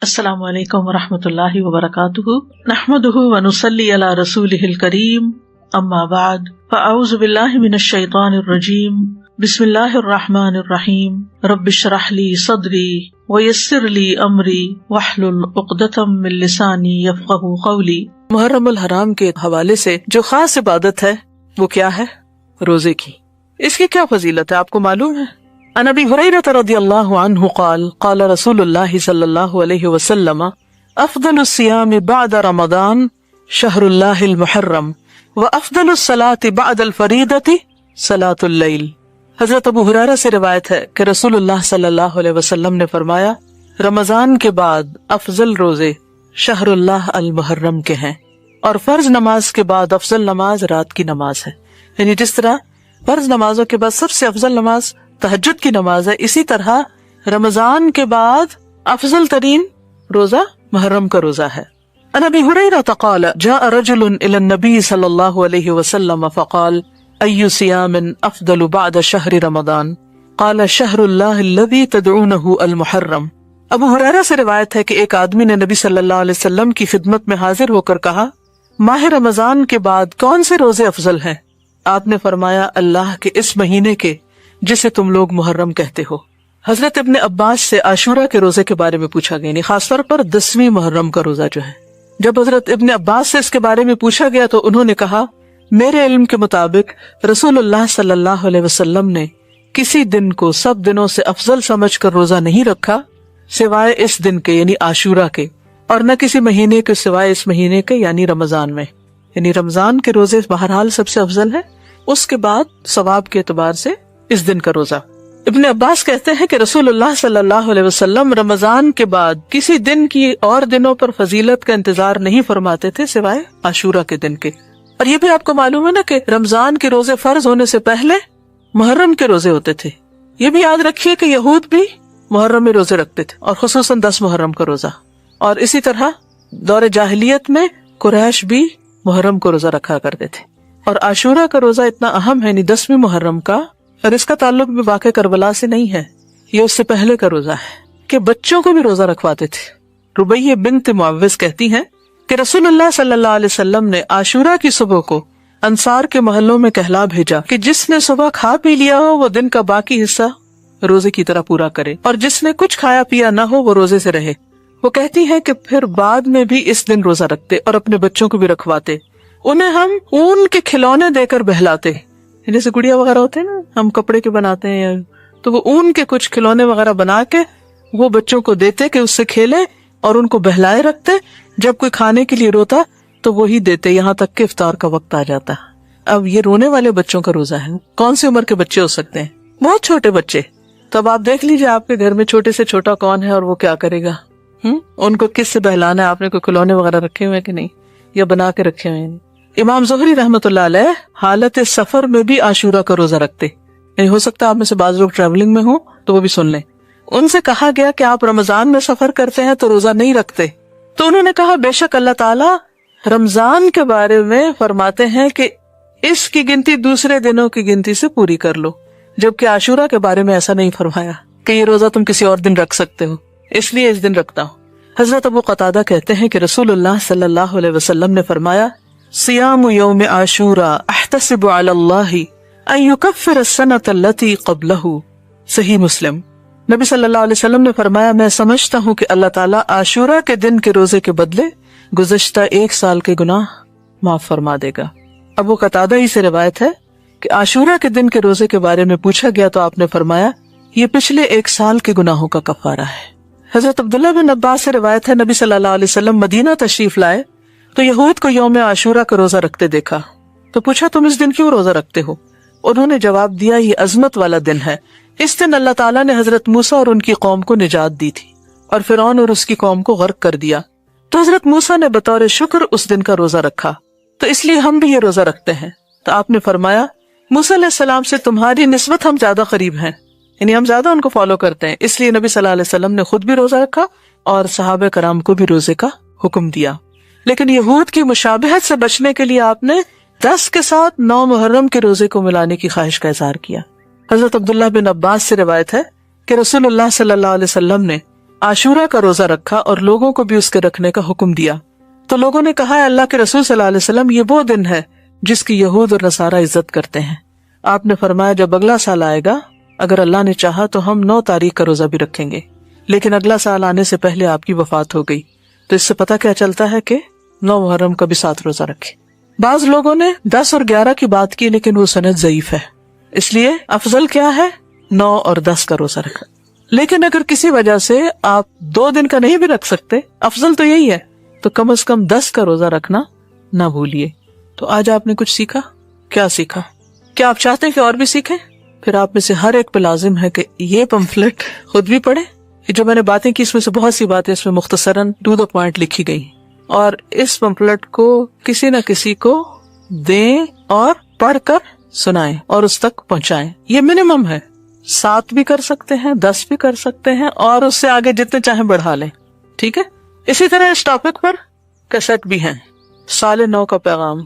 السلام علیکم ورحمۃ اللہ وبرکاتہ، نحمدہ ونصلی علی رسولہ الکریم، اما بعد فاعوذ باللہ من الشیطان الرجیم، بسم اللہ الرحمن الرحیم، رب اشرح لی صدری ویسر لی امری واحلل عقدۃ من لسانی یفقہوا قولی۔ محرم الحرام کے حوالے سے جو خاص عبادت ہے وہ کیا ہے؟ روزے کی۔ اس کی کیا فضیلت ہے آپ کو معلوم ہے؟ عن ابی ہریرہ رضی اللہ عنہ قال قال رسول اللہ صلی اللہ علیہ وسلم افضل الصیام بعد رمضان شہر اللہ المحرم وافضل الصلاة بعد الفریضۃ صلاة اللیل۔ حضرت ابو ہریرہ سے روایت ہے کہ رسول اللہ صلی اللہ علیہ وسلم نے فرمایا رمضان کے بعد افضل روزے شہر اللہ المحرم کے ہیں، اور فرض نماز کے بعد افضل نماز رات کی نماز ہے۔ یعنی جس طرح فرض نمازوں کے بعد سب سے افضل نماز تہجد کی نماز ہے، اسی طرح رمضان کے بعد افضل ترین روزہ محرم کا روزہ ہے۔ عن ابی ہریرہ قال جاء رجل الى النبی صلی اللہ علیہ وسلم فقال ای صیام افضل بعد شہر رمضان قال شہر اللہ الذی تدعونہ المحرم۔ ابو ہریرہ سے روایت ہے کہ ایک آدمی نے نبی صلی اللہ علیہ وسلم کی خدمت میں حاضر ہو کر کہا ماہ رمضان کے بعد کون سے روزے افضل ہیں؟ آپ نے فرمایا اللہ کے اس مہینے کے جسے تم لوگ محرم کہتے ہو۔ حضرت ابن عباس سے عاشورہ کے روزے کے بارے میں پوچھا گیا، یعنی خاص طور پر 10ویں محرم کا روزہ جو ہے۔ جب حضرت ابن عباس سے اس کے بارے میں پوچھا گیا تو انہوں نے کہا میرے علم کے مطابق رسول اللہ صلی اللہ علیہ وسلم نے کسی دن کو سب دنوں سے افضل سمجھ کر روزہ نہیں رکھا سوائے اس دن کے یعنی عاشورہ کے، اور نہ کسی مہینے کے سوائے اس مہینے کے یعنی رمضان میں۔ یعنی رمضان کے روزے بہرحال سب سے افضل ہے، اس کے بعد ثواب کے اعتبار سے اس دن کا روزہ۔ ابن عباس کہتے ہیں کہ رسول اللہ صلی اللہ علیہ وسلم رمضان کے بعد کسی دن کی اور دنوں پر فضیلت کا انتظار نہیں فرماتے تھے سوائے عاشورہ کے دن کے۔ اور یہ بھی آپ کو معلوم ہے نا کہ رمضان کے روزے فرض ہونے سے پہلے محرم کے روزے ہوتے تھے۔ یہ بھی یاد رکھیے کہ یہود بھی محرم میں روزے رکھتے تھے، اور خصوصاً 10 محرم کا روزہ، اور اسی طرح دور جاہلیت میں قریش بھی محرم کو روزہ رکھا کرتے تھے۔ اور عاشورہ کا روزہ اتنا اہم ہے، یعنی 10ویں محرم کا، اور اس کا تعلق بھی واقع کربلا سے نہیں ہے، یہ اس سے پہلے کا روزہ ہے کہ بچوں کو بھی روزہ رکھواتے تھے۔ ربیہ بنت معوذ کہتی ہیں کہ رسول اللہ صلی اللہ علیہ وسلم نے عاشورہ کی صبح کو انصار کے محلوں میں کہلا بھیجا کہ جس نے صبح کھا پی لیا ہو وہ دن کا باقی حصہ روزے کی طرح پورا کرے، اور جس نے کچھ کھایا پیا نہ ہو وہ روزے سے رہے۔ وہ کہتی ہے کہ پھر بعد میں بھی اس دن روزہ رکھتے اور اپنے بچوں کو بھی رکھواتے، انہیں ہم اون کے کھلونے دے کر بہلاتے، جیسے گڑیا وغیرہ ہوتے ہیں نا ہم کپڑے کے بناتے ہیں، تو وہ اون کے کچھ کھلونے وغیرہ بنا کے وہ بچوں کو دیتے کہ اس سے کھیلے، اور ان کو بہلائے رکھتے۔ جب کوئی کھانے کے لیے روتا تو وہی دیتے یہاں تک کہ افطار کا وقت آ جاتا۔ اب یہ رونے والے بچوں کا روزہ ہے، کون سی عمر کے بچے ہو سکتے ہیں؟ بہت چھوٹے بچے۔ تو اب آپ دیکھ لیجیے آپ کے گھر میں چھوٹے سے چھوٹا کون ہے اور وہ کیا کرے گا۔ ان کو کس سے بہلانا ہے؟ آپ نے کوئی کھلونے وغیرہ رکھے ہوئے کہ نہیں، یا بنا کے رکھے ہوئے ہیں؟ امام زہری رحمۃ اللہ علیہ حالت سفر میں بھی عاشورہ کا روزہ رکھتے، یعنی ہو سکتا ہے آپ میں سے بعض لوگ ٹریولنگ میں ہوں تو وہ بھی سن لیں۔ ان سے کہا گیا کہ آپ رمضان میں سفر کرتے ہیں تو روزہ نہیں رکھتے، تو انہوں نے کہا بے شک اللہ تعالیٰ رمضان کے بارے میں فرماتے ہیں کہ اس کی گنتی دوسرے دنوں کی گنتی سے پوری کر لو، جبکہ عاشورہ کے بارے میں ایسا نہیں فرمایا کہ یہ روزہ تم کسی اور دن رکھ سکتے ہو، اس لیے اس دن رکھتا ہوں۔ حضرت ابو قتادہ کہتے ہیں کہ رسول اللہ صلی اللہ علیہ وسلم نے فرمایا صیام یوم عاشوراء احتسب علی اللہ ان یکفر السنۃ التی قبلہ، صحیح مسلم۔ نبی صلی اللہ علیہ وسلم نے فرمایا میں سمجھتا ہوں کہ اللہ تعالیٰ عاشوراء کے دن کے روزے کے بدلے گزشتہ 1 سال کے گناہ معاف فرما دے گا۔ ابو قتادہ ہی سے روایت ہے کہ عاشوراء کے دن کے روزے کے بارے میں پوچھا گیا تو آپ نے فرمایا یہ پچھلے 1 سال کے گناہوں کا کفارہ ہے۔ حضرت عبداللہ بن عباس سے روایت ہے نبی صلی اللہ علیہ وسلم مدینہ تشریف لائے تو یہود کو یوم عاشوراء کا روزہ رکھتے دیکھا، تو پوچھا تم اس دن کیوں روزہ رکھتے ہو؟ انہوں نے جواب دیا یہ عظمت والا دن ہے، اس دن اللہ تعالیٰ نے حضرت موسیٰ اور ان کی قوم کو نجات دی تھی اور فرعون اور اس کی قوم کو غرق کر دیا، تو حضرت موسیٰ نے بطور شکر اس دن کا روزہ رکھا، تو اس لیے ہم بھی یہ روزہ رکھتے ہیں۔ تو آپ نے فرمایا موسیٰ علیہ السلام سے تمہاری نسبت ہم زیادہ قریب ہیں، یعنی ہم زیادہ ان کو فالو کرتے ہیں، اس لیے نبی صلی اللہ علیہ وسلم نے خود بھی روزہ رکھا اور صحابہ کرام کو بھی روزے کا حکم دیا۔ لیکن یہود کی مشابہت سے بچنے کے لیے آپ نے 10 کے ساتھ 9 محرم کے روزے کو ملانے کی خواہش کا اظہار کیا۔ حضرت عبداللہ بن عباس سے روایت ہے کہ رسول اللہ صلی اللہ علیہ وسلم نے عاشورہ کا روزہ رکھا اور لوگوں کو بھی اس کے رکھنے کا حکم دیا۔ تو لوگوں نے کہا اللہ کے رسول صلی اللہ علیہ وسلم یہ وہ دن ہے جس کی یہود اور نصارہ عزت کرتے ہیں۔ آپ نے فرمایا جب اگلا سال آئے گا اگر اللہ نے چاہا تو ہم 9 تاریخ کا روزہ بھی رکھیں گے، لیکن اگلا سال آنے سے پہلے آپ کی وفات ہو گئی۔ تو اس سے پتہ کیا چلتا ہے کہ 9 محرم کا بھی 7 روزہ رکھے۔ بعض لوگوں نے 10 اور 11 کی بات کی لیکن وہ سند ضعیف ہے، اس لیے افضل کیا ہے 9 اور 10 کا روزہ رکھا۔ لیکن اگر کسی وجہ سے آپ 2 دن کا نہیں بھی رکھ سکتے، افضل تو یہی ہے، تو کم از کم 10 کا روزہ رکھنا نہ بھولیے۔ تو آج آپ نے کچھ سیکھا؟ کیا سیکھا؟ کیا آپ چاہتے ہیں کہ اور بھی سیکھیں؟ پھر آپ میں سے ہر ایک پہ لازم ہے کہ یہ پمفلٹ خود بھی پڑھیں۔ جو میں نے باتیں کی اس میں سے بہت سی باتیں اس میں مختصراً ٹو دا پوائنٹ لکھی گئی، اور اس پمفلٹ کو کسی نہ کسی کو دیں اور پڑھ کر سنائیں اور اس تک پہنچائیں۔ یہ منیمم ہے، 7 بھی کر سکتے ہیں، 10 بھی کر سکتے ہیں، اور اس سے آگے جتنے چاہیں بڑھا لیں، ٹھیک ہے؟ اسی طرح اس ٹاپک پر کیسٹ بھی ہیں، سال نو کا پیغام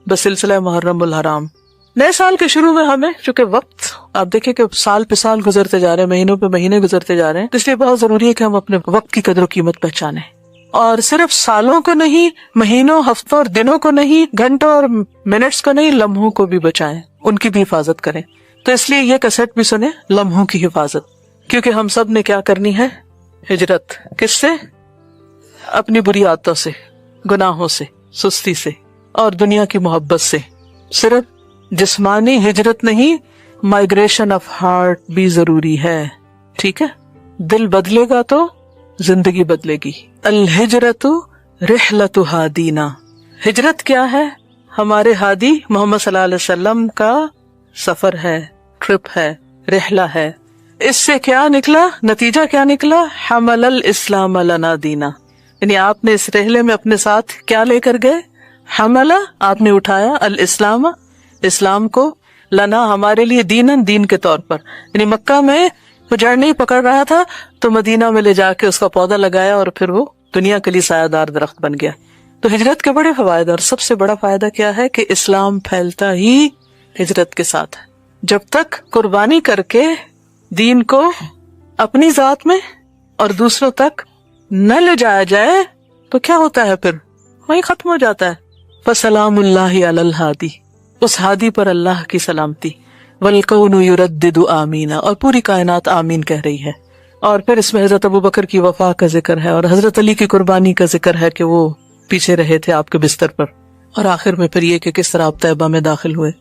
بسلسلہ محرم الحرام۔ نئے سال کے شروع میں ہمیں چونکہ وقت آپ دیکھیں کہ سال پہ سال گزرتے جا رہے ہیں، مہینوں پہ مہینے گزرتے جا رہے ہیں، اس لیے بہت ضروری ہے کہ ہم اپنے وقت کی قدر و قیمت پہچانیں، اور صرف سالوں کو نہیں، مہینوں، ہفتوں اور دنوں کو نہیں، گھنٹوں اور منٹس کو نہیں، لمحوں کو بھی بچائیں، ان کی بھی حفاظت کریں۔ تو اس لیے یہ کیسٹ بھی سنیں، لمحوں کی حفاظت، کیونکہ ہم سب نے کیا کرنی ہے؟ ہجرت۔ کس سے؟ اپنی بری عادتوں سے، گناہوں سے، سستی سے اور دنیا کی محبت سے۔ صرف جسمانی ہجرت نہیں، مائگریشن آف ہارٹ بھی ضروری ہے، ٹھیک ہے؟ دل بدلے گا تو زندگی بدلے گی۔ الہجرت رحلت ہادینا، ہجرت کیا ہے؟ ہمارے ہادی محمد صلی اللہ علیہ وسلم کا سفر ہے، ٹرپ ہے، رحلہ ہے۔ اس سے کیا نکلا؟ نتیجہ کیا نکلا؟ حمل الاسلام لنا دینا، یعنی آپ نے اس رحلے میں اپنے ساتھ کیا لے کر گئے؟ حملہ، آپ نے اٹھایا، الاسلام، اسلام کو، لنا، ہمارے لیے، دینن، دین کے طور پر۔ یعنی مکہ میں وہ جڑ نہیں پکڑ رہا تھا تو مدینہ میں لے جا کے اس کا پودا لگایا اور پھر وہ دنیا کے لیے سایہ دار درخت بن گیا۔ تو ہجرت کے بڑے فوائد، اور سب سے بڑا فائدہ کیا ہے کہ اسلام پھیلتا ہی ہجرت کے ساتھ ہے۔ جب تک قربانی کر کے دین کو اپنی ذات میں اور دوسروں تک نہ لے جایا جائے تو کیا ہوتا ہے؟ پھر وہی ختم ہو جاتا ہے۔ فسلام اللہ علی الہادی، اس ہادی پر اللہ کی سلامتی، والکون یردد آمین، اور پوری کائنات آمین کہہ رہی ہے۔ اور پھر اس میں حضرت ابوبکر کی وفا کا ذکر ہے، اور حضرت علی کی قربانی کا ذکر ہے کہ وہ پیچھے رہے تھے آپ کے بستر پر، اور آخر میں پھر یہ کہ کس طرح آپ طیبہ میں داخل ہوئے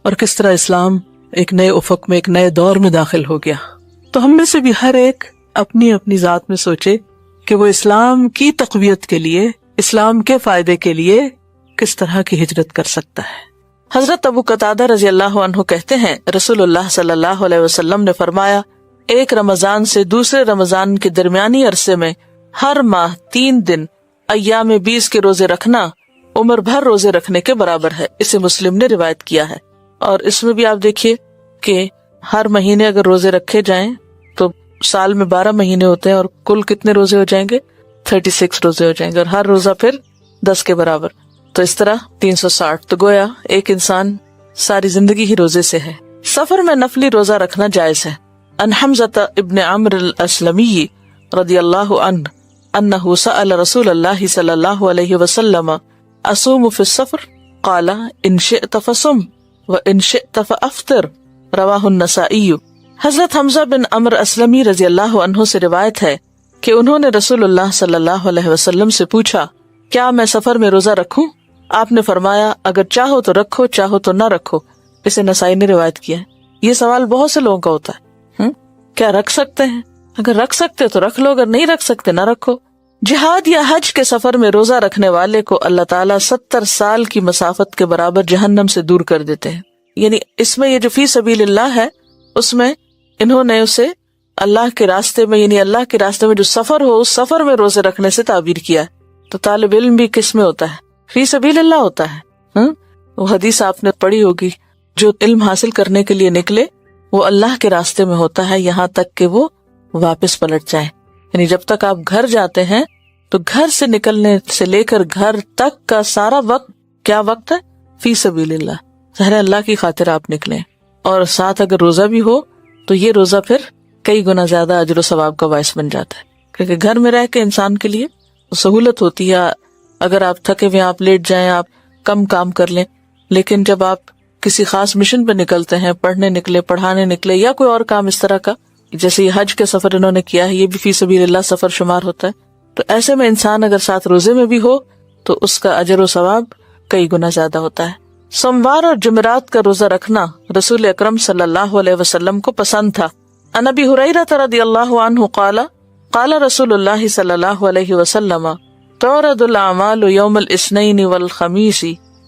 اور کس طرح اسلام ایک نئے افق میں، ایک نئے دور میں داخل ہو گیا۔ تو ہم میں سے بھی ہر ایک اپنی اپنی ذات میں سوچے کہ وہ اسلام کی تقویت کے لیے، اسلام کے فائدے کے لیے کس طرح کی ہجرت کر سکتا ہے۔ حضرت ابو قتادہ رضی اللہ عنہ کہتے ہیں رسول اللہ صلی اللہ علیہ وسلم نے فرمایا، ایک رمضان سے دوسرے رمضان کے درمیانی عرصے میں ہر ماہ 3 دن ایام 20 کے روزے رکھنا عمر بھر روزے رکھنے کے برابر ہے۔ اسے مسلم نے روایت کیا ہے۔ اور اس میں بھی آپ دیکھیے کہ ہر مہینے اگر روزے رکھے جائیں تو سال میں 12 مہینے ہوتے ہیں، اور کل کتنے روزے ہو جائیں گے؟ 36 روزے ہو جائیں گے، اور ہر روزہ پھر 10 کے برابر، تو اس طرح 360۔ تو گویا ایک انسان ساری زندگی ہی روزے سے ہے۔ سفر میں نفلی روزہ رکھنا جائز ہے۔ ان حمزہ ابن عمرو الاسلمی رضی اللہ عنہ انہ سأل رسول اللہ صلی اللہ علیہ وسلم اصوم فی السفر قال ان شئت فصم وان شئت فافطر، رواہ النسائی۔ حضرت حمزہ بن عمرو اسلمی رضی اللہ عنہ سے روایت ہے کہ انہوں نے رسول اللہ صلی اللہ علیہ وسلم سے پوچھا، کیا میں سفر میں روزہ رکھوں؟ آپ نے فرمایا، اگر چاہو تو رکھو، چاہو تو نہ رکھو۔ اسے نسائی نے روایت کیا ہے۔ یہ سوال بہت سے لوگوں کا ہوتا ہے، کیا رکھ سکتے ہیں؟ اگر رکھ سکتے تو رکھ لو، اگر نہیں رکھ سکتے نہ رکھو۔ جہاد یا حج کے سفر میں روزہ رکھنے والے کو اللہ تعالیٰ 70 سال کی مسافت کے برابر جہنم سے دور کر دیتے ہیں۔ یعنی اس میں یہ جو فی سبیل اللہ ہے، اس میں انہوں نے اسے اللہ کے راستے میں، یعنی اللہ کے راستے میں جو سفر ہو، اس سفر میں روزے رکھنے سے تعبیر کیا ہے۔ تو طالب علم بھی کس میں ہوتا ہے؟ فی سبیل اللہ ہوتا ہے۔ وہ حدیث آپ نے پڑھی ہوگی، جو علم حاصل کرنے کے لیے نکلے وہ اللہ کے راستے میں ہوتا ہے یہاں تک کہ وہ واپس پلٹ جائے۔ یعنی جب تک آپ گھر جاتے ہیں تو گھر سے نکلنے سے لے کر گھر تک کا سارا وقت کیا وقت ہے؟ فی سبیل اللہ، ظاہر اللہ کی خاطر آپ نکلیں، اور ساتھ اگر روزہ بھی ہو تو یہ روزہ پھر کئی گنا زیادہ اجر و ثواب کا باعث بن جاتا ہے۔ کیونکہ گھر میں رہ کے انسان کے لیے سہولت ہوتی ہے، اگر آپ تھکے ہوئے آپ لیٹ جائیں، آپ کم کام کر لیں. لیکن جب آپ کسی خاص مشن پہ نکلتے ہیں، پڑھنے نکلے، پڑھانے نکلے، یا کوئی اور کام اس طرح کا، جیسے یہ حج کے سفر انہوں نے کیا ہے، یہ بھی فی سبیل اللہ سفر شمار ہوتا ہے. تو ایسے میں انسان اگر ساتھ روزے میں بھی ہو تو اس کا اجر و ثواب کئی گنا زیادہ ہوتا ہے. سوموار اور جمعرات کا روزہ رکھنا رسول اکرم صلی اللہ علیہ وسلم کو پسند تھا. عن ابی ہریرہ رضی اللہ عنہ قال قال رسول اللہ صلی اللہ علیہ وسلم تعرض الاعمال یوم الاثنین والخمیس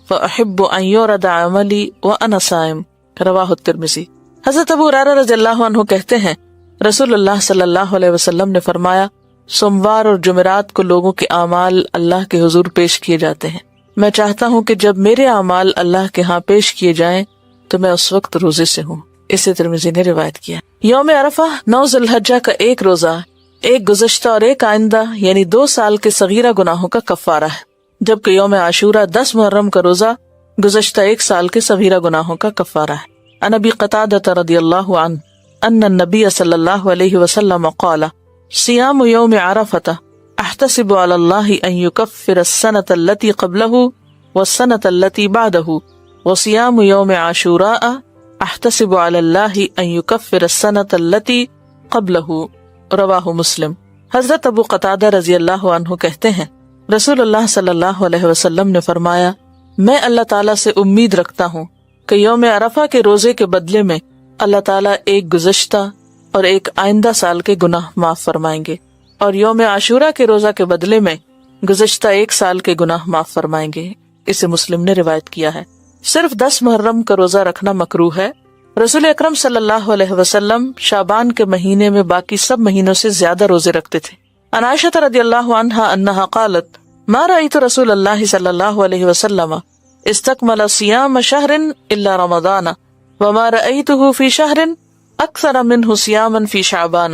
فاحب ان یعرض عملی وانا صائم. رواہ الترمذی. حضرت ابو ہریرہ رضی اللہ عنہ کہتے ہیں رسول اللہ صلی اللہ علیہ وسلم نے فرمایا سوموار اور جمعرات کو لوگوں کے اعمال اللہ کے حضور پیش کیے جاتے ہیں. میں چاہتا ہوں کہ جب میرے اعمال اللہ کے ہاں پیش کیے جائیں تو میں اس وقت روزے سے ہوں. اسے ترمذی نے روایت کیا. یوم عرفہ 9 ذی الحجہ کا ایک روزہ ایک گزشتہ اور ایک آئندہ یعنی 2 سال کے صغیرہ گناہوں کا کفارہ ہے، جبکہ یوم عاشورہ 10 محرم کا روزہ گزشتہ 1 سال کے صغیرہ گناہوں کا کفارہ ہے. عن ابی قتادہ رضی اللہ عنہ ان النبی صلی اللہ علیہ وسلم قال صیام یوم عرفہ احتسب علی اللہ ان یکفر السنة التي قبلہ والسنة التي بعدہ وصیام یوم عاشوراء احتسب علی اللہ ان یکفر السنة التي قبلہ. رواہ مسلم. حضرت ابو قتادہ رضی اللہ عنہ کہتے ہیں رسول اللہ صلی اللہ علیہ وسلم نے فرمایا میں اللہ تعالیٰ سے امید رکھتا ہوں کہ یوم عرفہ کے روزے کے بدلے میں اللہ تعالیٰ ایک گزشتہ اور ایک آئندہ سال کے گناہ معاف فرمائیں گے، اور یوم عاشورہ کے روزہ کے بدلے میں گزشتہ 1 سال کے گناہ معاف فرمائیں گے. اسے مسلم نے روایت کیا ہے. صرف 10 محرم کا روزہ رکھنا مکروہ ہے. رسول اکرم صلی اللہ علیہ وسلم شعبان کے مہینے میں باقی سب مہینوں سے زیادہ روزے رکھتے تھے. عن عائشہ رضی اللہ عنہا انہا قالت ما رأیت رسول اللہ صلی اللہ علیہ وسلم استکمل صیام شہر الا رمضان وما رأیتہ فی شہر اکثر منہ صیاما فی شعبان.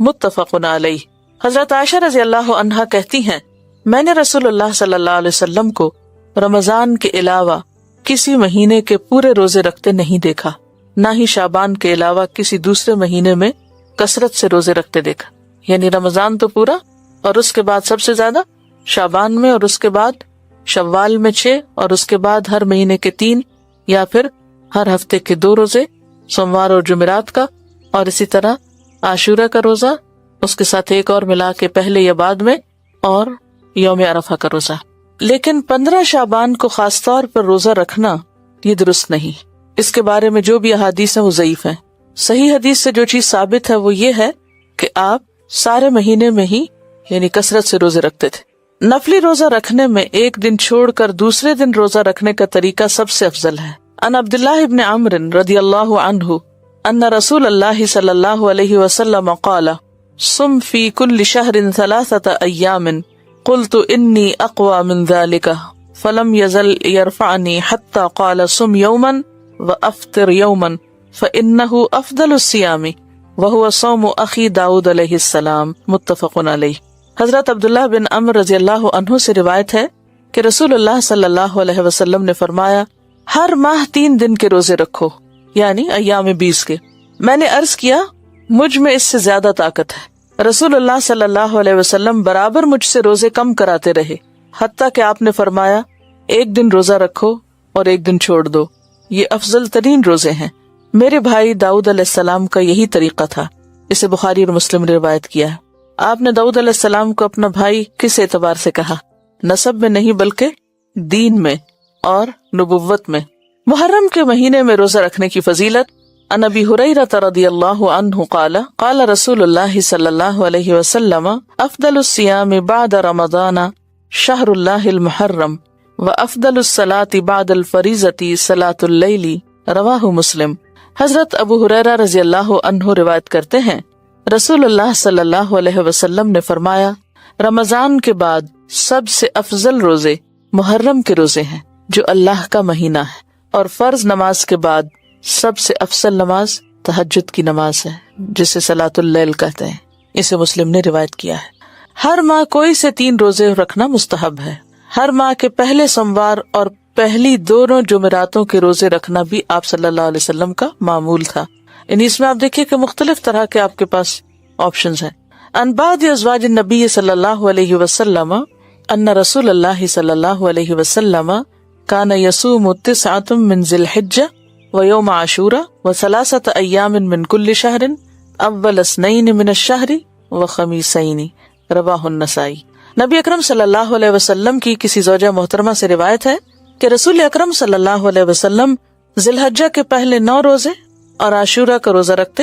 متفق علیہ. حضرت عائشہ رضی اللہ عنہا کہتی ہیں میں نے رسول اللہ صلی اللہ علیہ وسلم کو رمضان کے علاوہ کسی مہینے کے پورے روزے رکھتے نہیں دیکھا، نہ ہی شعبان کے علاوہ کسی دوسرے مہینے میں کثرت سے روزے رکھتے دیکھا. یعنی رمضان تو پورا، اور اس کے بعد سب سے زیادہ شعبان میں، اور اس کے بعد شوال میں 6، اور اس کے بعد ہر مہینے کے 3 یا پھر ہر ہفتے کے 2 روزے، سوموار اور جمعرات کا، اور اسی طرح عاشورہ کا روزہ، اس کے ساتھ ایک اور ملا کے پہلے یا بعد میں، اور یوم عرفہ کا روزہ. لیکن 15 شعبان کو خاص طور پر روزہ رکھنا یہ درست نہیں. اس کے بارے میں جو بھی احادیث ہیں وہ ضعیف ہیں. صحیح حدیث سے جو چیز ثابت ہے وہ یہ ہے کہ آپ سارے مہینے میں ہی یعنی کثرت سے روزے رکھتے تھے. نفلی روزہ رکھنے میں ایک دن چھوڑ کر دوسرے دن روزہ رکھنے کا طریقہ سب سے افضل ہے. ان عبداللہ ابن عمرو رضی اللہ عنہ ان رسول اللہ صلی اللہ علیہ وسلم قال صم فی کل شہر 3 ایام قلت انی اقوى من ذلك فلم يزل يرفعني حتى قال صم يوما وافطر يوما فانه افضل الصيام وهو صوم اخی داؤد علیہ السلام. متفق علیہ. حضرت عبداللہ بن عمرو رضی اللہ عنہ سے روایت ہے کہ رسول اللہ صلی اللہ علیہ وسلم نے فرمایا ہر ماہ 3 دن کے روزے رکھو، یعنی ایام 20 کے. میں نے عرض کیا مجھ میں اس سے زیادہ طاقت ہے. رسول اللہ صلی اللہ علیہ وسلم برابر مجھ سے روزے کم کراتے رہے، حتیٰ کہ آپ نے فرمایا 1 دن روزہ رکھو اور 1 دن چھوڑ دو، یہ افضل ترین روزے ہیں. میرے بھائی داؤد علیہ السلام کا یہی طریقہ تھا. اسے بخاری اور مسلم نے روایت کیا ہے. آپ نے داؤد علیہ السلام کو اپنا بھائی کس اعتبار سے کہا؟ نسب میں نہیں بلکہ دین میں اور نبوت میں. محرم کے مہینے میں روزہ رکھنے کی فضیلت. عن ابی ہریرہ رضی اللہ عنہ قال قال رسول اللہ صلی اللہ علیہ وسلم افضل الصیام بعد رمضان شہر اللہ المحرم وافضل الصلاة بعد الفریضۃ صلاۃ اللیل. رواہ مسلم. حضرت ابو ہریرہ رضی اللہ عنہ روایت کرتے ہیں رسول اللہ صلی اللہ علیہ وسلم نے فرمایا رمضان کے بعد سب سے افضل روزے محرم کے روزے ہیں جو اللہ کا مہینہ ہے، اور فرض نماز کے بعد سب سے افضل نماز تہجد کی نماز ہے جسے صلاۃ اللیل کہتے ہیں. اسے مسلم نے روایت کیا ہے. ہر ماہ کوئی سے 3 روزے رکھنا مستحب ہے. ہر ماہ کے پہلے سوموار اور پہلی دونوں جمعراتوں کے روزے رکھنا بھی آپ صلی اللہ علیہ وسلم کا معمول تھا. یعنی اس میں آپ دیکھیے کہ مختلف طرح کے آپ کے پاس آپشنز ہیں. عن بعض ازواج النبی صلی اللہ علیہ وسلم ان رسول اللہ صلی اللہ علیہ وسلم کان یصوم 9 من ذی الحجہ ویوم عاشوراء و3 ایام من کل شہر اول 2 من الشہر وخمیسین، رواہ النسائی۔ نبی اکرم صلی اللہ علیہ وسلم کی کسی زوجہ محترمہ سے روایت ہے کہ رسول اکرم صلی اللہ علیہ وسلم ذی الحجہ کے پہلے 9 روزے اور عاشورہ کا روزہ رکھتے،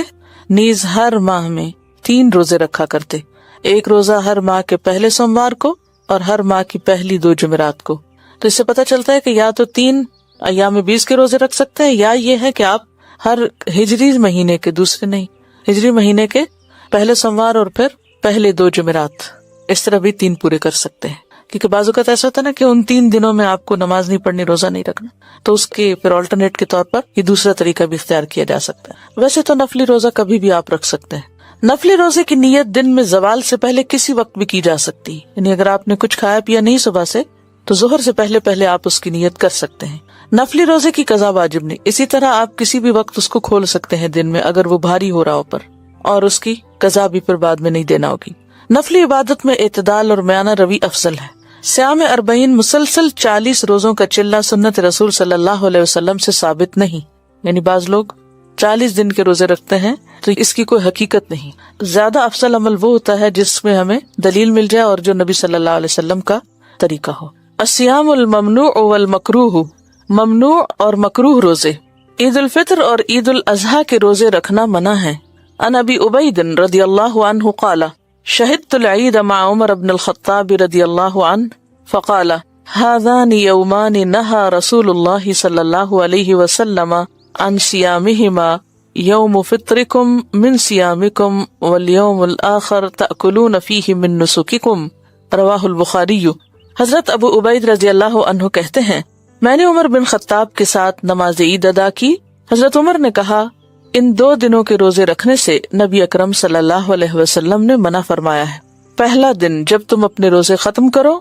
نیز ہر ماہ میں 3 روزے رکھا کرتے، ایک روزہ ہر ماہ کے پہلے سوموار کو اور ہر ماہ کی پہلی 2 جمعرات کو۔ تو اس سے پتہ چلتا ہے کہ یا تو 3 ایام 20 کے روزے رکھ سکتے ہیں، یا یہ ہے کہ آپ ہر ہجری مہینے کے دوسرے نہیں، ہجری مہینے کے پہلے سوموار اور پھر پہلے 2 جمعرات، اس طرح بھی 3 پورے کر سکتے ہیں۔ کیونکہ بعض اوقات ایسا ہوتا ہے نا کہ ان 3 دنوں میں آپ کو نماز نہیں پڑھنی، روزہ نہیں رکھنا، تو اس کے پھر آلٹرنیٹ کے طور پر یہ دوسرا طریقہ بھی اختیار کیا جا سکتا ہے۔ ویسے تو نفلی روزہ کبھی بھی آپ رکھ سکتے ہیں۔ نفلی روزے کی نیت دن میں زوال سے پہلے کسی وقت بھی کی جا سکتی، یعنی اگر آپ نے کچھ کھایا پیا نہیں صبح سے تو ظہر سے پہلے آپ اس کی نیت کر سکتے ہیں۔ نفلی روزے کی قضا واجب نہیں، اسی طرح آپ کسی بھی وقت اس کو کھول سکتے ہیں دن میں اگر وہ بھاری ہو رہا ہو پر، اور اس کی قضا بھی پھر بعد میں نہیں دینا ہوگی۔ نفلی عبادت میں اعتدال اور میانہ روی افضل ہے۔ صیام 40 مسلسل 40 روزوں کا چلہ سنت رسول صلی اللہ علیہ وسلم سے ثابت نہیں، یعنی بعض لوگ 40 دن کے روزے رکھتے ہیں تو اس کی کوئی حقیقت نہیں۔ زیادہ افضل عمل وہ ہوتا ہے جس میں ہمیں دلیل مل جائے اور جو نبی صلی اللہ علیہ وسلم کا طریقہ ہو۔ الصیام الممنوع والمکروہ، ممنوع اور مکروہ روزے۔ عید الفطر اور عید الاضحیٰ کے روزے رکھنا منع ہے۔ عن ابی عبید رضی اللہ عنہ قال شہدت العید مع عمر بن الخطاب رضی اللہ عنہ فقال هذان یومان نہى رسول اللہ صلی اللہ علیہ وسلم عن صیامهما یوم فطرکم من صیامکم والیوم الآخر تأکلون فیہ من نسککم، رواہ البخاری۔ حضرت ابو عبید رضی اللہ عنہ کہتے ہیں میں نے عمر بن خطاب کے ساتھ نماز عید ادا کی۔ حضرت عمر نے کہا ان 2 دنوں کے روزے رکھنے سے نبی اکرم صلی اللہ علیہ وسلم نے منع فرمایا ہے۔ پہلا دن جب تم اپنے روزے ختم کرو،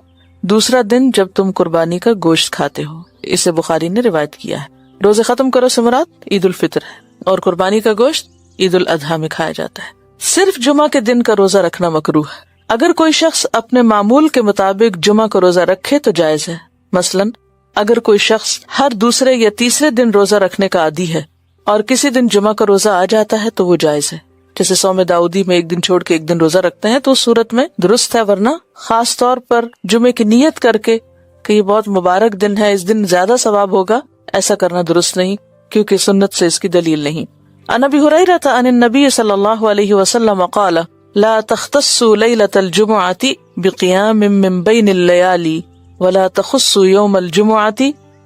دوسرا دن جب تم قربانی کا گوشت کھاتے ہو۔ اسے بخاری نے روایت کیا ہے۔ روزے ختم کرو سے مراد عید الفطر ہے اور قربانی کا گوشت عید الاضحیٰ میں کھایا جاتا ہے۔ صرف جمعہ کے دن کا روزہ رکھنا مکروہ ہے۔ اگر کوئی شخص اپنے معمول کے مطابق جمعہ کو روزہ رکھے تو جائز ہے۔ مثلاً اگر کوئی شخص ہر دوسرے یا تیسرے دن روزہ رکھنے کا عادی ہے اور کسی دن جمعہ کا روزہ آ جاتا ہے تو وہ جائز ہے، جیسے صوم داؤدی میں 1 دن چھوڑ کے 1 دن روزہ رکھتے ہیں تو اس صورت میں درست ہے، ورنہ خاص طور پر جمعے کی نیت کر کے کہ یہ بہت مبارک دن ہے، اس دن زیادہ ثواب ہوگا، ایسا کرنا درست نہیں، کیونکہ سنت سے اس کی دلیل نہیں۔ عن ابی ہریرہ عن النبی صلی اللہ علیہ وسلم قال لا تختصوا لیلۃ الجمعۃ بقیام من بین اللیالی ولا تخصوا یوم الجمعۃ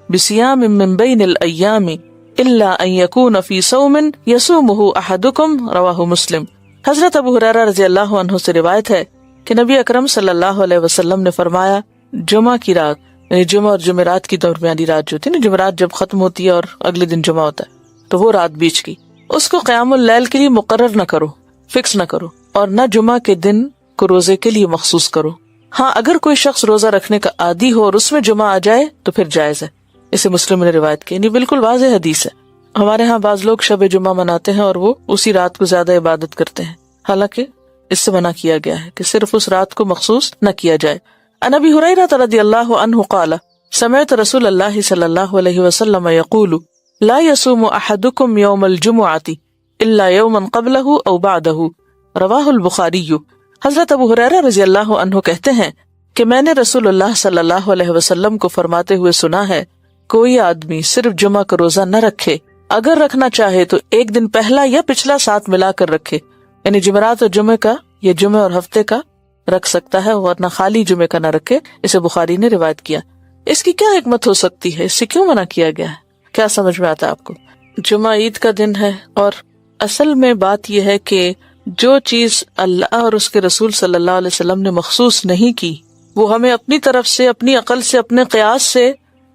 بصیام من بین الایام الا ان یکون فی صوم یصومہ احدکم، رواہ مسلم۔ حضرت ابو ہریرہ رضی اللہ عنہ سے روایت ہے کہ نبی اکرم صلی اللہ علیہ وسلم نے فرمایا جمعہ کی رات، یعنی جمعہ اور جمعرات کی درمیانی رات جو ہوتی ہے نا، جمعرات جب ختم ہوتی ہے اور اگلے دن جمعہ ہوتا ہے تو وہ رات بیچ کی، اس کو قیام اللیل کے لیے مقرر نہ کرو، فکس نہ کرو، اور نہ جمعہ کے دن کو روزے کے لیے مخصوص کرو۔ ہاں اگر کوئی شخص روزہ رکھنے کا عادی ہو اور اس میں جمعہ آ جائے تو پھر جائز ہے۔ اسے مسلم نے روایت کی، یعنی بالکل واضح حدیث ہے۔ ہمارے ہاں بعض لوگ شب جمعہ مناتے ہیں اور وہ اسی رات کو زیادہ عبادت کرتے ہیں، حالانکہ اس سے منع کیا گیا ہے کہ صرف اس رات کو مخصوص نہ کیا جائے۔ عن ابی ہریرہ رضی اللہ عنہ قال سمعت رسول اللہ صلی اللہ علیہ وسلم یقول لا یصوم احدکم یوم الجمعۃ الا یوما قبلہ او بعدہ، رواہ البخاری۔ حضرت ابو ہریرہ رضی اللہ عنہ کہتے ہیں کہ میں نے رسول اللہ صلی اللہ علیہ وسلم کو فرماتے ہوئے سنا ہے کوئی آدمی صرف جمعہ کا روزہ نہ رکھے، اگر رکھنا چاہے تو 1 دن پہلا یا پچھلا ساتھ ملا کر رکھے، یعنی جمعرات اور جمعے کا یا جمعے اور ہفتے کا رکھ سکتا ہے، ورنہ خالی جمعے کا نہ رکھے۔ اسے بخاری نے روایت کیا۔ اس کی کیا حکمت ہو سکتی ہے؟ اس سے کیوں منع کیا گیا ہے؟ کیا سمجھ میں آتا ہے آپ کو؟ جمعہ عید کا دن ہے اور اصل میں بات یہ ہے کہ جو چیز اللہ اور اس کے رسول صلی اللہ علیہ وسلم نے مخصوص نہیں کی وہ ہمیں اپنی طرف سے، اپنی عقل سے، اپنے قیاس سے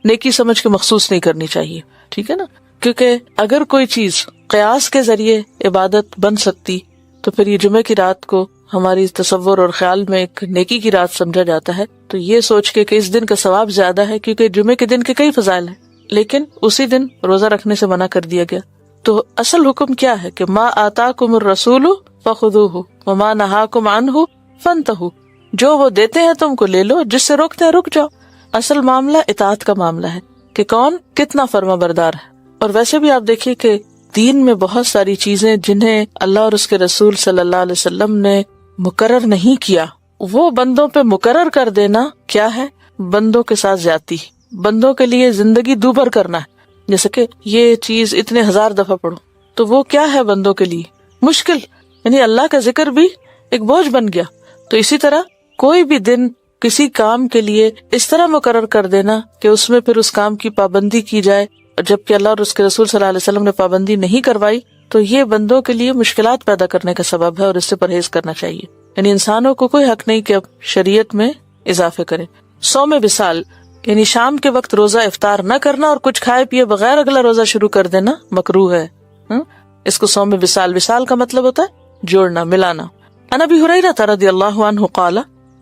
نیکی سمجھ کے مخصوص نہیں کرنی چاہیے، ٹھیک ہے نا؟ کیونکہ اگر کوئی چیز قیاس کے ذریعے عبادت بن سکتی تو پھر یہ جمعے کی رات کو ہماری تصور اور خیال میں ایک نیکی کی رات سمجھا جاتا ہے، تو یہ سوچ کے کہ اس دن کا ثواب زیادہ ہے کیونکہ جمعے کے دن کے کئی فضائل ہیں، لیکن اسی دن روزہ رکھنے سے منع کر دیا گیا۔ تو اصل حکم کیا ہے کہ ما آتاکم الرسول فخذوہ وما نہاکم عنہ فانتہوا، جو وہ دیتے ہیں تم کو لے لو، جس سے روکتے ہیں رک جاؤ۔ اصل معاملہ اطاعت کا معاملہ ہے کہ کون کتنا فرما بردار ہے۔ اور ویسے بھی آپ دیکھیے کہ دین میں بہت ساری چیزیں جنہیں اللہ اور اس کے رسول صلی اللہ علیہ وسلم نے مقرر نہیں کیا، وہ بندوں پہ مقرر کر دینا کیا ہے؟ بندوں کے ساتھ زیادتی، بندوں کے لیے زندگی دوبھر کرنا ہے۔ جیسے کہ یہ چیز اتنے 1000 دفعہ پڑھو، تو وہ کیا ہے بندوں کے لیے؟ مشکل، یعنی اللہ کا ذکر بھی ایک بوجھ بن گیا۔ تو اسی طرح کوئی بھی دن کسی کام کے لیے اس طرح مقرر کر دینا کہ اس میں پھر اس کام کی پابندی کی جائے، جبکہ اللہ اور اس کے رسول صلی اللہ علیہ وسلم نے پابندی نہیں کروائی، تو یہ بندوں کے لیے مشکلات پیدا کرنے کا سبب ہے، اور اس سے پرہیز کرنا چاہیے۔ یعنی انسانوں کو کوئی حق نہیں کہ اب شریعت میں اضافے کرے۔ صوم وصال یعنی شام کے وقت روزہ افطار نہ کرنا اور کچھ کھائے پیے بغیر اگلا روزہ شروع کر دینا مکروہ ہے۔ اس کو صوم وصال، وصال کا مطلب ہوتا ہے جوڑنا، ملانا۔ عن ابی ہریرہ رضی اللہ عنہ قال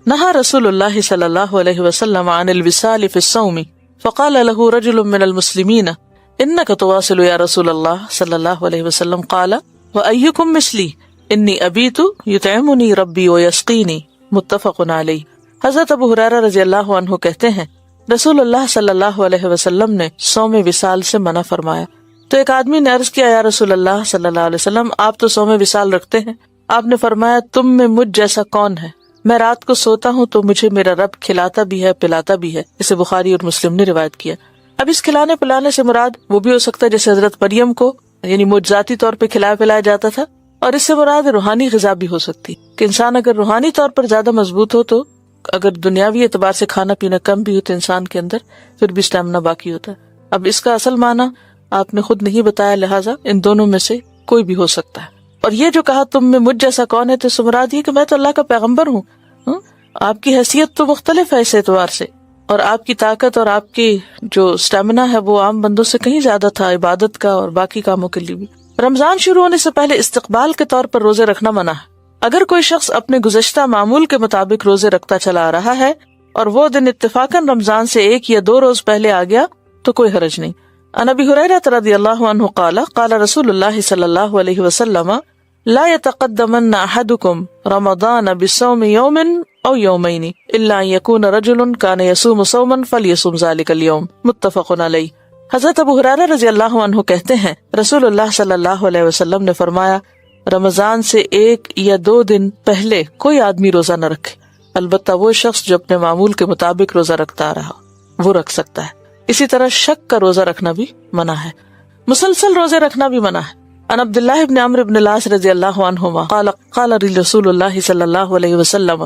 نہى رسول اللہ صلی اللہ علیہ وسلم عن الوصال فی الصوم فقال له رجل من المسلمین انك تواصل یا رسول اللہ صلی اللہ علیہ وسلم قال وأيكم مثلی انی ابیت یطعمنی ربی ویسقینی، متفق علیہ۔ حضرت ابو ہریرہ رضی اللہ عنہ کہتے ہیں رسول اللہ صلی اللہ علیہ وسلم نے صوم وصال سے منع فرمایا۔ تو ایک آدمی نے عرض کیا یا رسول اللہ صلی اللہ علیہ وسلم، آپ تو صوم وصال رکھتے ہیں، آپ نے فرمایا تم میں مجھ جیسا کون ہے؟ میں رات کو سوتا ہوں تو مجھے میرا رب کھلاتا بھی ہے پلاتا بھی ہے۔ اسے بخاری اور مسلم نے روایت کیا۔ اب اس کھلانے پلانے سے مراد وہ بھی ہو سکتا ہے جیسے حضرت مریم کو یعنی معجزاتی طور پہ کھلایا پلایا جاتا تھا، اور اس سے مراد روحانی غذا بھی ہو سکتی کہ انسان اگر روحانی طور پر زیادہ مضبوط ہو تو اگر دنیاوی اعتبار سے کھانا پینا کم بھی ہو تو انسان کے اندر پھر بھی اسٹیمنا باقی ہوتا ہے۔ اب اس کا اصل معنی آپ نے خود نہیں بتایا، لہٰذا ان دونوں میں سے کوئی بھی ہو سکتا ہے۔ اور یہ جو کہا تم میں مجھ جیسا کون ہے، تو اس سے مراد یہ کہ میں تو اللہ کا پیغمبر ہوں۔ آپ کی حیثیت تو مختلف ہے اس اعتبار سے، اور آپ کی طاقت اور آپ کی جو اسٹیمنا ہے وہ عام بندوں سے کہیں زیادہ تھا، عبادت کا اور باقی کاموں کے لیے بھی۔ رمضان شروع ہونے سے پہلے استقبال کے طور پر روزے رکھنا منع ہے۔ اگر کوئی شخص اپنے گزشتہ معمول کے مطابق روزے رکھتا چلا آ رہا ہے اور وہ دن اتفاقاً رمضان سے 1 یا 2 روز پہلے آ گیا تو کوئی حرج نہیں۔ عن ابی ہریرہ رضی اللہ عنہ قال قال رسول اللہ صلی اللہ علیہ وسلم لا يتقدمن احدكم رمضان بصوم يوم او يومين الا ان يكون رجل كان يصوم صوما فليصوم ذلك اليوم، متفق علیہ۔ حضرت ابو ہریرہ رضی اللہ عنہ کہتے ہیں رسول اللہ صلی اللہ علیہ وسلم نے فرمایا رمضان سے 1 یا 2 دن پہلے کوئی آدمی روزہ نہ رکھے، البتہ وہ شخص جو اپنے معمول کے مطابق روزہ رکھتا آ رہا وہ رکھ سکتا ہے۔ اسی طرح شک کا روزہ رکھنا بھی منع ہے، مسلسل روزے رکھنا بھی منع ہے۔ عن عبداللہ بن عمرو بن العاص رضی اللہ عنہما قال قال رسول اللہ صلی اللہ علیہ وسلم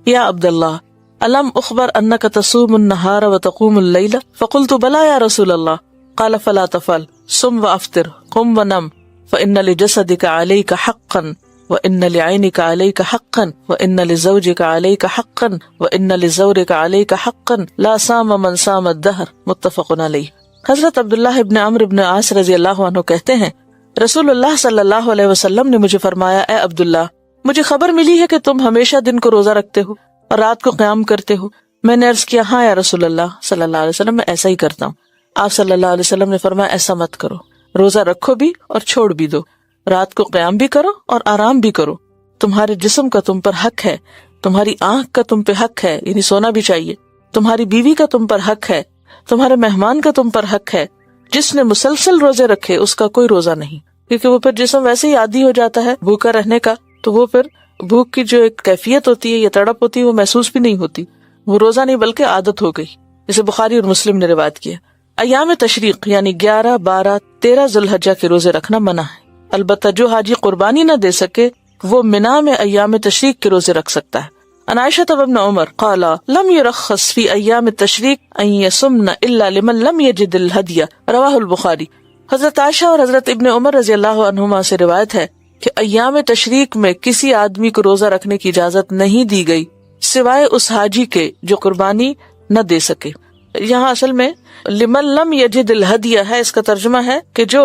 یا عبداللہ الم اخبر انک تصوم النہار وتقوم اللیل فقلت بلا یا رسول اللہ قال فلا تفعل صم وافطر قم ونم فإن لجسدك عليك حقا وإن لعينك عليك حقا وإن لزوجك عليك حقا وإن لزورك عليك حقا لا صام من صام الدهر، متفق علیہ۔ حضرت عبداللہ ابن عمرو بن العاص رضی اللہ عنہ کہتے ہیں رسول اللہ صلی اللہ علیہ وسلم نے مجھے فرمایا اے عبداللہ، مجھے خبر ملی ہے کہ تم ہمیشہ دن کو روزہ رکھتے ہو اور رات کو قیام کرتے ہو۔ میں نے عرض کیا ہاں یا رسول اللہ صلی اللہ علیہ وسلم، میں ایسا ہی کرتا ہوں۔ آپ صلی اللہ علیہ وسلم نے فرمایا ایسا مت کرو، روزہ رکھو بھی اور چھوڑ بھی دو، رات کو قیام بھی کرو اور آرام بھی کرو۔ تمہارے جسم کا تم پر حق ہے، تمہاری آنکھ کا تم پہ حق ہے، یعنی سونا بھی چاہیے، تمہاری بیوی کا تم پر حق ہے، تمہارے مہمان کا تم پر حق ہے۔ جس نے مسلسل روزے رکھے اس کا کوئی روزہ نہیں، کیونکہ وہ پھر جسم ویسے ہی عادی ہو جاتا ہے بھوکا رہنے کا، تو وہ پھر بھوک کی جو ایک کیفیت ہوتی ہے یا تڑپ ہوتی ہے وہ محسوس بھی نہیں ہوتی، وہ روزہ نہیں بلکہ عادت ہو گئی۔ اسے بخاری اور مسلم نے روایت کیا۔ ایام تشریق یعنی 11، 12، 13 ذوالحجہ کے روزے رکھنا منع ہے، البتہ جو حاجی قربانی نہ دے سکے وہ منا میں ایام تشریق کے روزے رکھ سکتا ہے۔ عن عائشہ وابن عمر قال لم يرخص في ایام التشریق ان يصمن الا لمن لم يجد الهدی، رواہ البخاری۔ حضرت عائشہ اور حضرت ابن عمر رضی اللہ عنہما سے روایت ہے کہ ایام تشریق میں کسی آدمی کو روزہ رکھنے کی اجازت نہیں دی گئی سوائے اس حاجی کے جو قربانی نہ دے سکے۔ یہاں اصل میں لمن لم یجد الہدی ہے، اس کا ترجمہ ہے کہ جو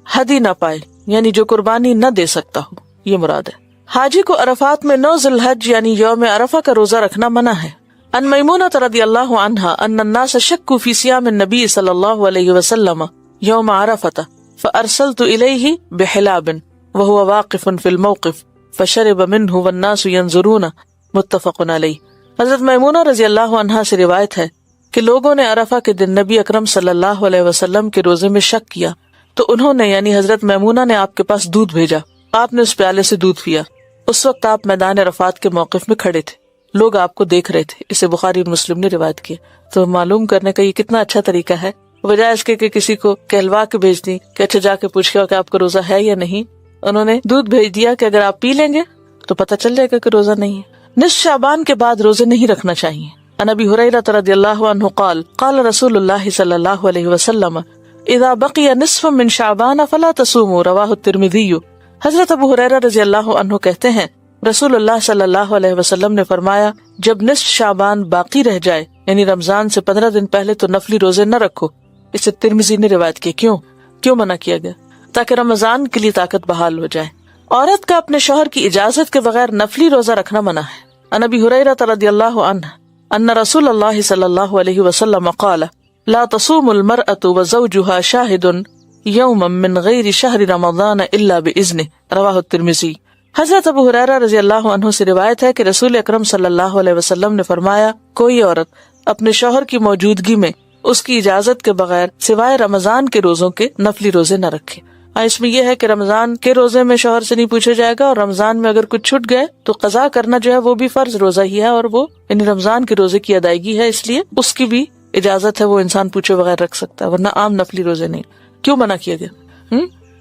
ہدی نہ پائے، یعنی جو قربانی نہ دے سکتا ہو، یہ مراد ہے۔ حاجی کو عرفات میں 9 ذی الحج یعنی یوم عرفہ کا روزہ رکھنا منع ہے۔ ان میمونہ رضی اللہ عنہا ان الناس شکوا فی صیام النبی صلی اللہ علیہ وسلم یوم عرفہ فارسلت الیہ بحلاب وهو واقف فی الموقف فشرب منه والناس ينظرون متفق علیہ۔ حضرت میمونہ رضی اللہ عنہا سے روایت ہے کہ لوگوں نے عرفہ کے دن نبی اکرم صلی اللہ علیہ وسلم کے روزے میں شک کیا تو انہوں نے یعنی حضرت میمونہ نے آپ کے پاس دودھ بھیجا، آپ نے اس پیالے سے دودھ پیا۔ اس وقت آپ میدان عرفات کے موقف میں کھڑے تھے، لوگ آپ کو دیکھ رہے تھے۔ اسے بخاری اور مسلم نے روایت کیا۔ تو معلوم کرنے کا یہ کتنا اچھا طریقہ ہے، بجائے اس کے کہ کسی کو کہلوا کے بھیج دی کہ اچھا جا کے پوچھ کے کہ آپ کا روزہ ہے یا نہیں، انہوں نے دودھ بھیج دیا کہ اگر آپ پی لیں گے تو پتہ چل جائے گا کہ روزہ نہیں ہے۔ نصف شعبان کے بعد روزے نہیں رکھنا چاہیے۔ عن ابی ہریرہ رضی اللہ عنہ قال قال رسول اللہ صلی اللہ علیہ وسلم اذا بقی نصف من شعبان فلا تصوموا رواہ الترمذی۔ حضرت ابو ہریرہ رضی اللہ عنہ کہتے ہیں رسول اللہ صلی اللہ علیہ وسلم نے فرمایا جب نصف شعبان باقی رہ جائے یعنی رمضان سے 15 دن پہلے تو نفلی روزے نہ رکھو۔ اسے ترمذی نے روایت کی۔ کیوں منع کیا گیا؟ تاکہ رمضان کے لیے طاقت بحال ہو جائے۔ عورت کا اپنے شوہر کی اجازت کے بغیر نفلی روزہ رکھنا منع ہے۔ عن ابی ہریرہ رضی اللہ عنہ ان رسول اللہ صلی اللہ علیہ وسلم قال لا تصوم المرأة وزوجها شاهد یوما من غیر شہر رمضان الا باذنه رواہ الترمذی۔ حضرت ابو ہریرہ رضی اللہ عنہ سے روایت ہے کہ رسول اکرم صلی اللہ علیہ وسلم نے فرمایا کوئی عورت اپنے شوہر کی موجودگی میں اس کی اجازت کے بغیر سوائے رمضان کے روزوں کے نفلی روزے نہ رکھے۔ اس میں یہ ہے کہ رمضان کے روزے میں شوہر سے نہیں پوچھا جائے گا، اور رمضان میں اگر کچھ چھوٹ گئے تو قضا کرنا جو ہے وہ بھی فرض روزہ ہی ہے، اور وہ یعنی رمضان کے روزے کی ادائیگی ہے، اس لیے اس کی بھی اجازت ہے، وہ انسان پوچھے بغیر رکھ سکتا ہے، ورنہ عام نفلی روزے نہیں۔ کیوں منع کیا گیا؟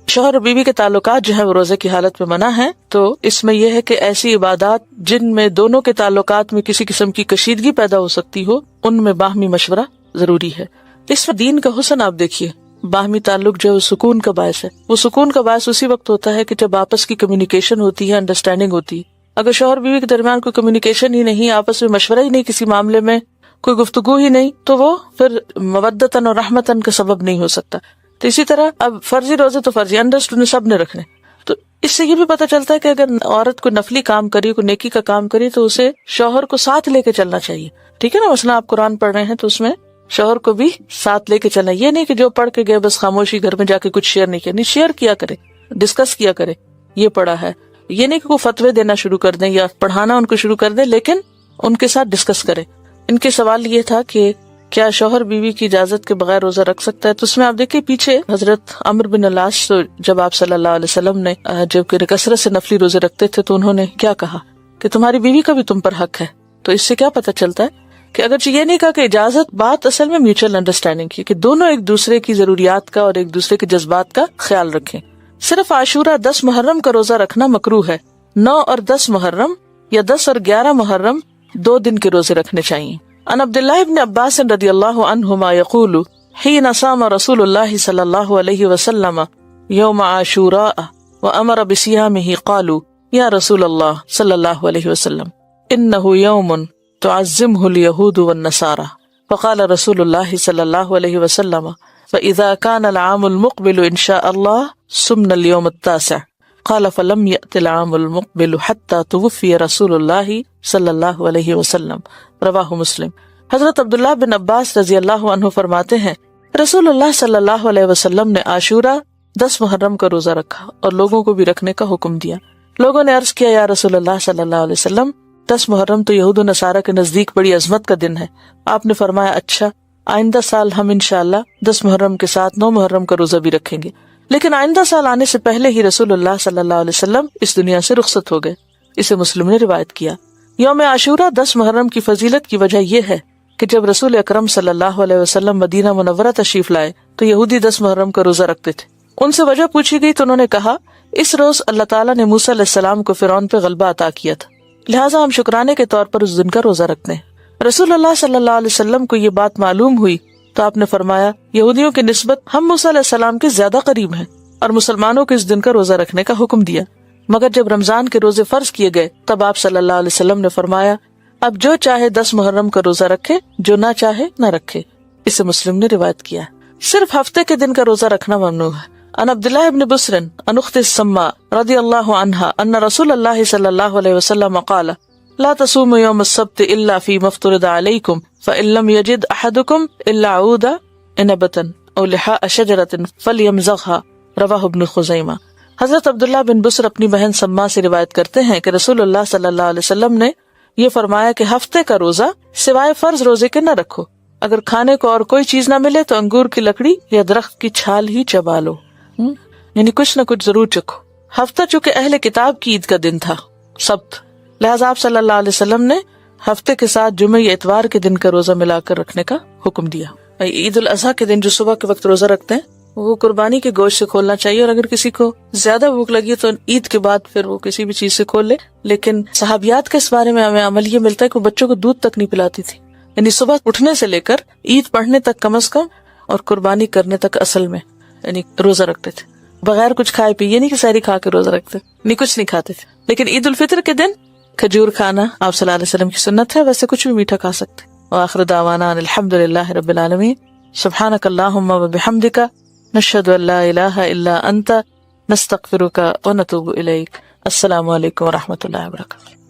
شوہر اور بیوی کے تعلقات جو ہے وہ روزے کی حالت میں منع ہے، تو اس میں یہ ہے کہ ایسی عبادات جن میں دونوں کے تعلقات میں کسی قسم کی کشیدگی پیدا ہو سکتی ہو ان میں باہمی مشورہ ضروری ہے۔ اس میں دین کا حسن آپ دیکھیے، باہمی تعلق جو ہے وہ سکون کا باعث ہے۔ وہ سکون کا باعث اسی وقت ہوتا ہے کہ جب آپس کی کمیونیکیشن ہوتی ہے، انڈرسٹینڈنگ ہوتی ہے۔ اگر شوہر بیوی کے درمیان کوئی کمیونیکیشن ہی نہیں، آپس میں مشورہ ہی نہیں، کسی معاملے میں کوئی گفتگو ہی نہیں، تو وہ پھر مودتاً اور رحمتاً کا سبب نہیں ہو سکتا۔ تو اسی طرح اب فرضی روزے تو فرضی انڈرسٹینڈ سب نے رکھنے، تو اس سے یہ بھی پتہ چلتا ہے کہ اگر عورت کو نفلی کام کری، کوئی نیکی کا کام کری، تو اسے شوہر کو ساتھ لے کے چلنا چاہیے، ٹھیک ہے نا؟ مثلا آپ قرآن پڑھ رہے ہیں تو اس میں شوہر کو بھی ساتھ لے کے چلنا، یہ نہیں کہ جو پڑھ کے گئے بس خاموشی گھر میں جا کے کچھ شیئر نہیں کیا، نہیں، شیئر کیا کرے، ڈسکس کیا کرے، یہ پڑھا ہے، یہ نہیں کہ وہ فتوے دینا شروع کر دیں یا پڑھانا ان کو شروع کر دیں، لیکن ان کے ساتھ ڈسکس کرے۔ ان کے سوال یہ تھا کہ کیا شوہر بیوی کی اجازت کے بغیر روزہ رکھ سکتا ہے؟ تو اس میں آپ دیکھیں پیچھے حضرت عمرو بن العاص جب آپ صلی اللہ علیہ وسلم نے جب کہ کثرت سے نفلی روزے رکھتے تھے تو انہوں نے کیا کہا کہ تمہاری بیوی کا بھی تم پر حق ہے۔ تو اس سے کیا پتہ چلتا ہے کہ اگرچہ یہ نہیں کہا کہ اجازت، بات اصل میں میوچل انڈرسٹینڈنگ کی، کہ دونوں ایک دوسرے کی ضروریات کا اور ایک دوسرے کے جذبات کا خیال رکھیں۔ صرف عاشورہ 10 محرم کا روزہ رکھنا مکروہ ہے۔ 9 اور 10 محرم یا 10 اور 11 محرم 2 دن کے روزے رکھنے چاہیے۔ عن عبداللہ بن عباس رضی اللہ عنہما یقول حین صام رسول اللہ صلی اللہ علیہ وسلم یوم عاشوراء وامر بصیامہ قالوا یا رسول اللہ صلی اللہ علیہ وسلم انہ یوم تعظمہ الیہود والنصارى فقال رسول اللہ صلی اللہ علیہ وسلم فاذا كان العام المقبل ان شاء اللہ صمنا اليوم التاسع قال فلم يأت العام المقبل حتى توفي رسول اللہ صلی اللہ علیہ وسلم رواہ مسلم۔ حضرت عبداللہ بن عباس رضی اللہ عنہ فرماتے ہیں رسول اللہ صلی اللہ علیہ وسلم نے عاشورہ 10 محرم کا روزہ رکھا اور لوگوں کو بھی رکھنے کا حکم دیا۔ لوگوں نے عرض کیا یا رسول اللہ صلی اللہ علیہ وسلم 10 محرم تو یہود و نصارہ کے نزدیک بڑی عظمت کا دن ہے۔ آپ نے فرمایا اچھا، آئندہ سال ہم انشاءاللہ 10 محرم کے ساتھ 9 محرم کا روزہ بھی رکھیں گے۔ لیکن آئندہ سال آنے سے پہلے ہی رسول اللہ صلی اللہ علیہ وسلم اس دنیا سے رخصت ہو گئے۔ اسے مسلم نے روایت کیا۔ یوم عاشورہ 10 محرم کی فضیلت کی وجہ یہ ہے کہ جب رسول اکرم صلی اللہ علیہ وسلم مدینہ منورہ تشریف لائے تو یہودی 10 محرم کا روزہ رکھتے تھے۔ ان سے وجہ پوچھی گئی تو انہوں نے کہا اس روز اللہ تعالیٰ نے موسیٰ علیہ السلام کو فرعون پہ غلبہ عطا کیا تھا، لہٰذا ہم شکرانے کے طور پر اس دن کا روزہ رکھتے ہیں۔ رسول اللہ صلی اللہ علیہ وسلم کو یہ بات معلوم ہوئی تو آپ نے فرمایا یہودیوں کی نسبت ہم موسیٰ علیہ السلام کے زیادہ قریب ہیں، اور مسلمانوں کو اس دن کا روزہ رکھنے کا حکم دیا۔ مگر جب رمضان کے روزے فرض کیے گئے تب آپ صلی اللہ علیہ وسلم نے فرمایا اب جو چاہے 10 محرم کا روزہ رکھے، جو نہ چاہے نہ رکھے۔ اسے مسلم نے روایت کیا۔ صرف ہفتے کے دن کا روزہ رکھنا ممنوع ہے۔ عن عبداللہ بن بسر عن اخت السماء رضی اللہ عنہا ان رسول اللہ صلی اللہ علیہ وسلم قال لا تصوموا يوم السبت الا فيما افترض عليكم فان لم يجد احدكم الا عود عنبة او لحاء شجرة فليمزغها رواہ ابن خزیمہ۔ حضرت عبداللہ بن بسر اپنی بہن سما سے روایت کرتے ہیں کہ رسول اللہ صلی اللہ علیہ وسلم نے یہ فرمایا کہ ہفتے کا روزہ سوائے فرض روزے کے نہ رکھو، اگر کھانے کو اور کوئی چیز نہ ملے تو انگور کی لکڑی یا درخت کی چھال ہی چبا لو، یعنی کچھ نہ کچھ ضرور چکھو۔ ہفتہ چونکہ اہل کتاب کی عید کا دن تھا، سبت، لہٰذا آپ صلی اللہ علیہ وسلم نے ہفتے کے ساتھ جمعہ یا اتوار کے دن کا روزہ ملا کر رکھنے کا حکم دیا۔ عید الاضحیٰ کے دن جو صبح کے وقت روزہ رکھتے ہیں وہ قربانی کے گوشت سے کھولنا چاہیے، اور اگر کسی کو زیادہ بھوک لگی تو عید کے بعد پھر وہ کسی بھی چیز سے کھول لے۔ لیکن صحابیات کے اس بارے میں ہمیں عمل یہ ملتا ہے کہ وہ بچوں کو دودھ تک نہیں پلاتی تھی، یعنی صبح اٹھنے سے لے کر عید پڑھنے تک کم از کم، اور قربانی کرنے تک اصل میں یعنی روزہ رکھتے تھے، بغیر کچھ کھائے پیے، نہیں کہ سحری کھا کے روزہ رکھتے، نہیں کچھ نہیں کھاتے تھے۔ لیکن عید الفطر کے دن کھجور کھانا آپ صلی اللہ علیہ وسلم کی سنت ہے، ویسے کچھ بھی میٹھا کھا سکتے۔ وآخر دعوانا ان الحمد للہ رب العالمین، سبحانک اللہم وبحمدک، نشہد ان لا الہ الا انت، نستغفرک ونتوب الیک۔ السلام علیکم ورحمۃ اللہ وبرکاتہ۔